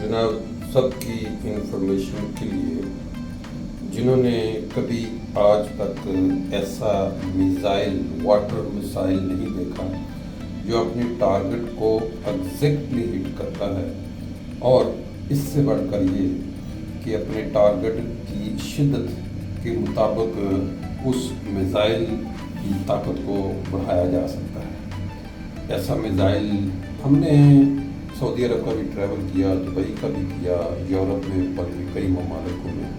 جناب سب کی انفارمیشن کے لیے جنہوں نے کبھی آج تک ایسا میزائل واٹر میزائل نہیں دیکھا جو اپنے ٹارگٹ کو ایگزیکٹلی ہٹ کرتا ہے، اور اس سے بڑھ کر یہ کہ اپنے ٹارگٹ کی شدت کے مطابق اس میزائل کی طاقت کو بڑھایا جا سکتا ہے، ایسا میزائل ہم نے سعودی عرب کا بھی ٹریول کیا، دبئی کا بھی کیا، یورپ میں بلکہ کئی ممالکوں میں،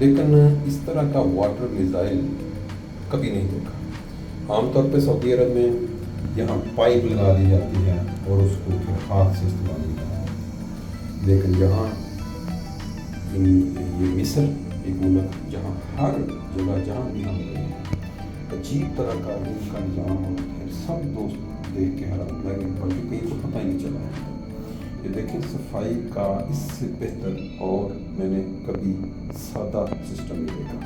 لیکن اس طرح کا واٹر میزائل کبھی نہیں دیکھا۔ عام طور پہ سعودی عرب میں یہاں پائپ لگا دی جاتی ہے اور اس کو پھر ہاتھ سے استعمال کیا جاتا ہے، لیکن یہاں یہ مصر ایک ملک جہاں ہر جگہ جہاں بھی ہم گئے ہیں عجیب طرح کا ان کا نظام ہوتا ہے، سب دوست دیکھ کے حیران لگے، بلکہ کہیں کو پتہ ہی نہیں چلا ہے۔ یہ دیکھیں صفائی کا اس سے بہتر اور میں نے کبھی سادہ سسٹم نہیں دیکھا۔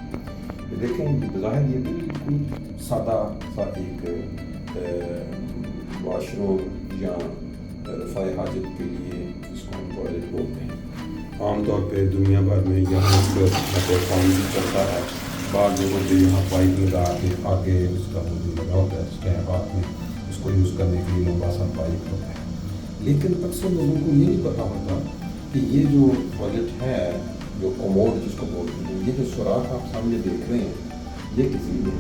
یہ دیکھیں بظاہر یہ بالکل سادہ سا ایک واش روم یا رفع حاجت کے لیے جس کو ہم ٹوائلٹ بولتے ہیں، عام طور پہ دنیا بھر میں یہاں پانی چلتا ہے، بعض جگہوں پہ یہاں پائپ لگا کے آگے اس کا جو لگا ہوتا ہے اس کے ہاتھ میں اس کو یوز کرنے کے لیے لمبا سا پائپ ہوتا ہے، لیکن اکثر لوگوں کو یہ نہیں پتہ ہوتا کہ یہ جو ٹوائلٹ ہے، جو کوموڈ جس کو بولتے ہیں، یہ جو سوراخ آپ سامنے دیکھ رہے ہیں یہ کسی لیے،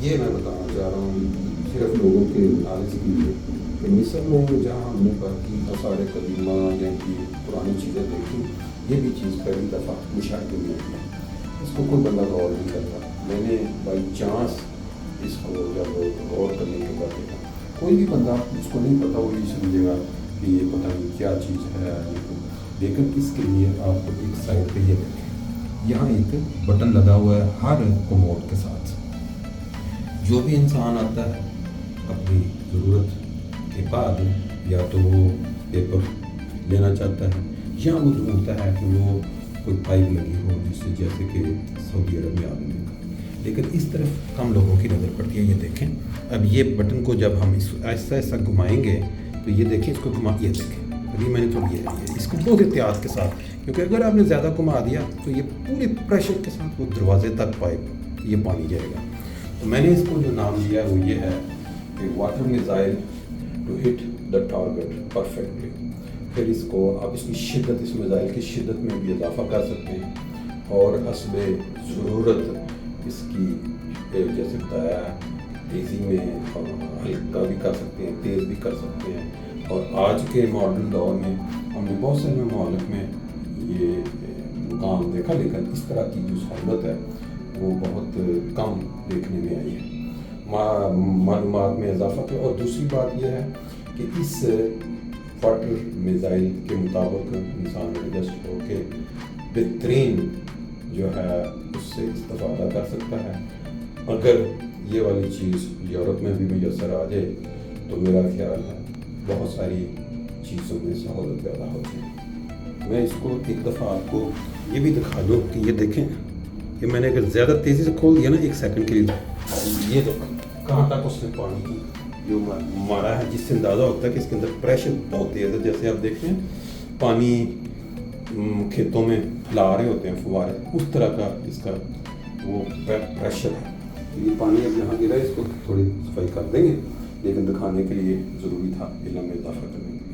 یہ میں بتانا چاہ رہا ہوں صرف لوگوں کے نالج کے لیے کہ مصر میں جہاں ہم نے باقی آثار قدیمہ یا کی پرانی چیزیں دیکھی، یہ بھی چیز پہلی دفعہ مشاہدے میں آئی ہے، اس کو کوئی بندہ غور نہیں کرتا۔ میں نے بائی چانس اس کو جب غور کرنے کے بعد دیکھا، کوئی بھی بندہ جس کو نہیں پتا وہ یہ سمجھے گا کہ یہ پتہ نہیں کیا چیز ہے، لیکن اس کے لیے آپ کو ایک سائڈ پہ یہ دیکھیں، یہاں ایک بٹن لگا ہوا ہے ہر کوموڈ کے ساتھ۔ جو بھی انسان آتا ہے اپنی ضرورت کے بعد یا تو وہ پیپر لینا چاہتا ہے یا وہ ڈھونڈتا ہے کہ وہ کوئی پائپ لگی ہو جس سے، جیسے کہ سعودی عرب میں آپ نے دیکھا، لیکن اس طرف کم لوگوں کی نظر پڑتی ہے۔ یہ دیکھیں اب یہ بٹن کو جب ہم ایسا ایسا گھمائیں گے تو یہ دیکھیں، اس کو یہ دیکھیں، ابھی میں نے تھوڑی اس کو بہت احتیاط کے ساتھ، کیونکہ اگر آپ نے زیادہ گھما دیا تو یہ پورے پریشر کے ساتھ وہ دروازے تک پائپ یہ پانی جائے گا۔ تو میں نے اس کو جو نام دیا وہ یہ ہے کہ water missile to hit the target perfectly. پھر اس کو آپ اس کی شدت، اس میزائل کی شدت میں بھی اضافہ کر سکتے ہیں اور حسب ضرورت اس کی جیسے بتایا تیزی میں ہلکا بھی کر سکتے ہیں، تیز بھی کر سکتے ہیں، اور آج کے ماڈرن دور میں ہم نے بہت سے ممالک میں یہ کام دیکھا، لیکن اس طرح کی جو سہولت ہے وہ بہت کم دیکھنے میں آئی ہے۔ معلومات میں اضافہ کیا، اور دوسری بات یہ ہے کہ اس واٹر میزائل کے مطابق انسان ایڈجسٹ ہو کے بہترین جو ہے اس سے استفادہ کر سکتا ہے۔ اگر یہ والی چیز یورپ میں بھی میسر آ جائے تو میرا خیال ہے بہت ساری چیزوں میں سہولت پیدا ہو جائے۔ میں اس کو ایک دفعہ آپ کو یہ بھی دکھا دوں کہ یہ دیکھیں کہ میں نے اگر زیادہ تیزی سے کھول دیا نا ایک سیکنڈ کے لیے، یہ دیکھیں کہاں تک اس نے پانی کی جو مارا ہے، جس سے اندازہ ہوتا ہے کہ اس کے اندر پریشر بہت تیز ہے۔ جیسے آپ دیکھتے ہیں پانی کھیتوں میں پھیلا رہے ہوتے ہیں فوارے، اس طرح کا اس کا وہ پریشر ہے۔ یہ پانی اب یہاں گرا ہے، اس کو تھوڑی صفائی کر دیں گے، لیکن دکھانے کے لیے ضروری تھا علم میں اضافہ کرنے